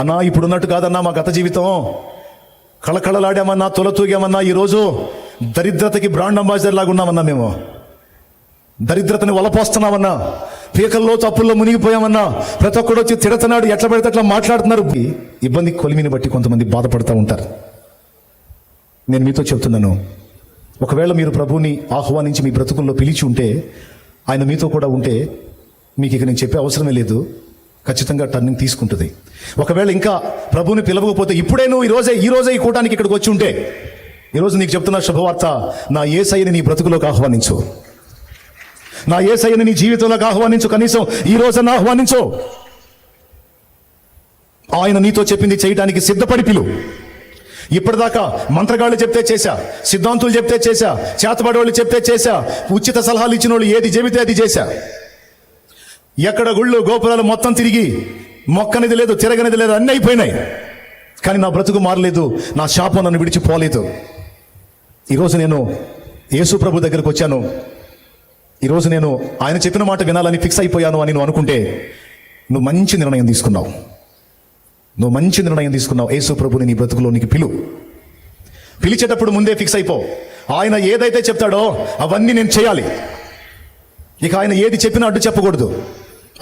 అన్నా ఇప్పుడున్నట్టు కాదన్నా మా గత జీవితం. కళకళలాడామన్నా, తొలతూగామన్నా. ఈరోజు దరిద్రతకి బ్రాండ్ అంబాసిడర్ లాగా ఉన్నామన్నా. మేము దరిద్రతని వలపోస్తున్నామన్నా, పీకల్లో తప్పుల్లో మునిగిపోయామన్నా. ప్రతి ఒక్కడు వచ్చి తిడుతున్నాడు, ఎట్లా పడితే అట్లా మాట్లాడుతున్నారు. ఇబ్బంది కొలిమిని బట్టి కొంతమంది బాధపడుతూ ఉంటారు. నేను మీతో చెప్తున్నాను, ఒకవేళ మీరు ప్రభువుని ఆహ్వానించి మీ బ్రతుకుల్లో పిలిచి ఉంటే, ఆయన మీతో కూడా ఉంటే, మీకు ఇక నేను చెప్పే అవసరమే లేదు. ఖచ్చితంగా టర్నింగ్ తీసుకుంటుంది. ఒకవేళ ఇంకా ప్రభువుని పిలవకపోతే, ఇప్పుడే నువ్వు ఈ రోజే ఈ కూటానికి ఇక్కడికి వచ్చి ఉంటే, ఈరోజు నీకు చెప్తున్న శుభవార్త, నా యేసయ్యని నీ బ్రతుకులోకి ఆహ్వానించు. నా యేసయ్యని నీ జీవితంలోకి ఆహ్వానించు. కనీసం ఈ రోజన్నా ఆహ్వానించు. ఆయన నీతో చెప్పింది చేయడానికి సిద్ధపడి పిలు. ఇప్పటిదాకా మంత్రగాళ్ళు చెప్తే చేశా, సిద్ధాంతులు చెప్తే చేశా, చేతబడేవాళ్ళు చెప్తే చేశా, ఉచిత సలహాలు ఇచ్చిన వాళ్ళు ఏది చెబితే అది చేశా. ఎక్కడ గుళ్ళు గోపురాలు మొత్తం తిరిగి మొక్కనిది లేదు, తిరగనిది లేదు, అన్నీ అయిపోయినాయి. కానీ నా బ్రతుకు మారలేదు, నా శాపం నన్ను విడిచిపోలేదు. ఈరోజు నేను యేసు ప్రభు దగ్గరకు వచ్చాను. ఈరోజు నేను ఆయన చెప్పిన మాట వినాలని ఫిక్స్ అయిపోయాను అని నువ్వు అనుకుంటే, నువ్వు మంచి నిర్ణయం తీసుకున్నావు. యేసు ప్రభుని నీ బ్రతుకులోనికి పిలిచేటప్పుడు ముందే ఫిక్స్ అయిపో. ఆయన ఏదైతే చెప్తాడో అవన్నీ నేను చేయాలి. ఇక ఆయన ఏది చెప్పినా అడ్డు చెప్పకూడదు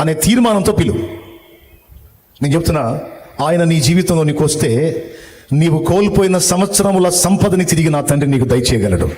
అనే తీర్మానంతో నేను చెప్తున్నా, ఆయన నీ జీవితంలో నీకు వస్తే, నీవు కోల్పోయిన సంవత్సరముల సంపదని తిరిగి నా తండ్రి నీకు దయచేయగలడు.